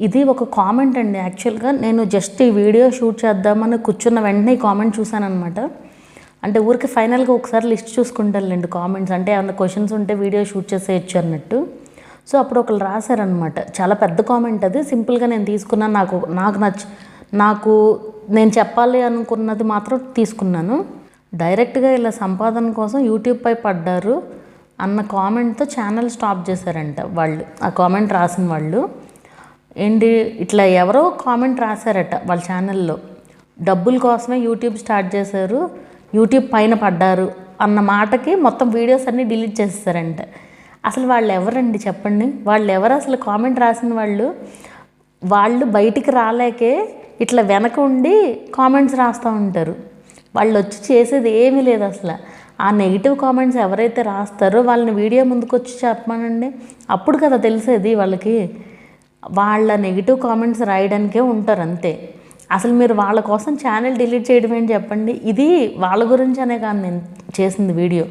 ఇది ఒక కామెంట్ అండి. యాక్చువల్గా నేను జస్ట్ ఈ వీడియో షూట్ చేద్దామని కూర్చున్న వెంటనే ఈ కామెంట్ చూశానమాట. అంటే ఊరికి ఫైనల్గా ఒకసారి లిస్ట్ చూసుకుంటానులేండి కామెంట్స్, అంటే ఏమన్నా క్వశ్చన్స్ ఉంటే వీడియో షూట్ చేసేయచ్చు అన్నట్టు. సో అప్పుడు ఒకరు రాశారనమాట, చాలా పెద్ద కామెంట్ అది. సింపుల్గా నేను తీసుకున్నాను, నాకు నేను చెప్పాలి అనుకున్నది మాత్రం తీసుకున్నాను. డైరెక్ట్గా ఇలా సంపాదన కోసం యూట్యూబ్పై పడ్డారు అన్న కామెంట్తో ఛానల్ స్టాప్ చేశారంట వాళ్ళు. ఆ కామెంట్ రాసిన వాళ్ళు ఏంటి, ఇట్లా ఎవరో కామెంట్ రాశారట వాళ్ళ ఛానల్లో, డబ్బుల కోసమే యూట్యూబ్ స్టార్ట్ చేశారు, యూట్యూబ్ పైన పడ్డారు అన్న మాటకి మొత్తం వీడియోస్ అన్నీ డిలీట్ చేసేసారంట. అసలు వాళ్ళు ఎవరండి చెప్పండి? వాళ్ళు ఎవరు అసలు? కామెంట్ రాసిన వాళ్ళు బయటికి రాలేకే ఇట్లా వెనక ఉండి కామెంట్స్ రాస్తూ ఉంటారు. వాళ్ళు వచ్చి చేసేది ఏమీ లేదు అసలు. ఆ నెగిటివ్ కామెంట్స్ ఎవరైతే రాస్తారో వాళ్ళని వీడియో ముందుకు వచ్చి చెప్పమానండి, అప్పుడు కదా తెలిసేది వాళ్ళకి. వాళ్ళ నెగిటివ్ కామెంట్స్ రాయడానికే ఉంటారు అంతే. అసలు మీరు వాళ్ళ కోసం ఛానల్ డిలీట్ చేయడం ఏంటి చెప్పండి? ఇది వాళ్ళ గురించి అనే కాదు నేను చేసింది వీడియో.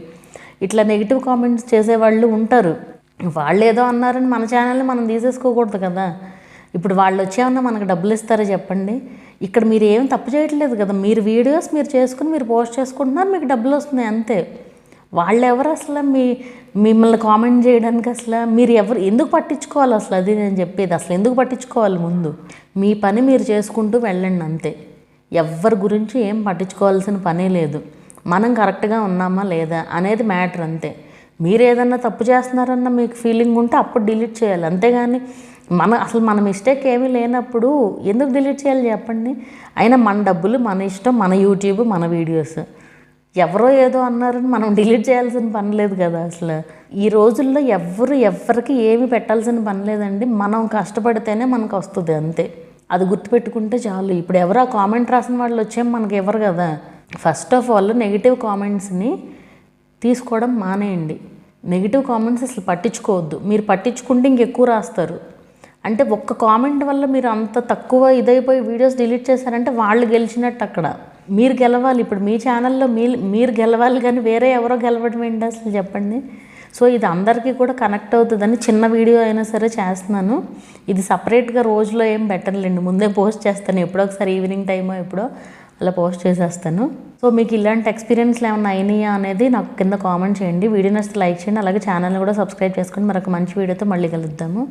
ఇట్లా నెగిటివ్ కామెంట్స్ చేసేవాళ్ళు ఉంటారు. వాళ్ళు ఏదో అన్నారని మన ఛానల్ని మనం తీసేసుకోకూడదు కదా. ఇప్పుడు వాళ్ళు వచ్చేమన్నా మనకు డబ్బులు ఇస్తారో చెప్పండి? ఇక్కడ మీరు ఏం తప్పు చేయట్లేదు కదా, మీరు వీడియోస్ మీరు చేసుకుని మీరు పోస్ట్ చేసుకుంటున్నారు, మీకు డబ్బులు వస్తున్నాయి అంతే. వాళ్ళు ఎవరు అసలు మిమ్మల్ని కామెంట్ చేయడానికి? అసలు మీరు ఎందుకు పట్టించుకోవాలి అసలు? అది నేను చెప్పేది, అసలు ఎందుకు పట్టించుకోవాలి? ముందు మీ పని మీరు చేసుకుంటూ వెళ్ళండి అంతే. ఎవరి గురించి ఏం పట్టించుకోవాల్సిన పనే లేదు. మనం కరెక్ట్గా ఉన్నామా లేదా అనేది మ్యాటర్ అంతే. మీరు ఏదన్నా తప్పు చేస్తున్నారన్న మీకు ఫీలింగ్ ఉంటే అప్పుడు డిలీట్ చేయాలి, అంతేగాని అసలు మన మిస్టేక్ ఏమీ లేనప్పుడు ఎందుకు డిలీట్ చేయాలి చెప్పండి? అయినా మన డబ్బులు మన ఇష్టం, మన యూట్యూబ్, మన వీడియోస్. ఎవరో ఏదో అన్నారని మనం డిలీట్ చేయాల్సిన పని లేదు కదా. అసలు ఈ రోజుల్లో ఎవరికి ఏమి పెట్టాల్సిన పని లేదండి. మనం కష్టపడితేనే మనకు వస్తుంది అంతే. అది గుర్తుపెట్టుకుంటే చాలు. ఇప్పుడు ఎవరో కామెంట్ రాసిన వాళ్ళు వచ్చేం మనకి ఎవరు కదా. ఫస్ట్ ఆఫ్ ఆల్ నెగిటివ్ కామెంట్స్ని తీసుకోవడం మానేయండి. నెగిటివ్ కామెంట్స్ అసలు పట్టించుకోవద్దు. మీరు పట్టించుకుంటే ఇంకెక్కువ రాస్తారు. అంటే ఒక్క కామెంట్ వల్ల మీరు అంత తక్కువ ఇదైపోయి వీడియోస్ డిలీట్ చేశారంటే వాళ్ళు గెలిచినట్టు. అక్కడ మీరు గెలవాలి. ఇప్పుడు మీ ఛానల్లో మీరు గెలవాలి, కానీ వేరే ఎవరో గెలవడం ఏంటి అసలు చెప్పండి? సో ఇది అందరికీ కూడా కనెక్ట్ అవుతుందని చిన్న వీడియో అయినా సరే చేస్తున్నాను. ఇది సపరేట్గా రోజులో ఏం పెట్టనులేండి, ముందే పోస్ట్ చేస్తాను. ఎప్పుడో ఒకసారి ఈవినింగ్ టైమో ఎప్పుడో అలా పోస్ట్ చేసేస్తాను. సో మీకు ఇలాంటి ఎక్స్పీరియన్స్లు ఏమైనా అయినాయా అనేది నాకు కింద కామెంట్ చేయండి. వీడియో నచ్చితే లైక్ చేయండి, అలాగే ఛానల్ని కూడా సబ్స్క్రైబ్ చేసుకొని మరొక మంచి వీడియోతో మళ్ళీ కలుద్దాము.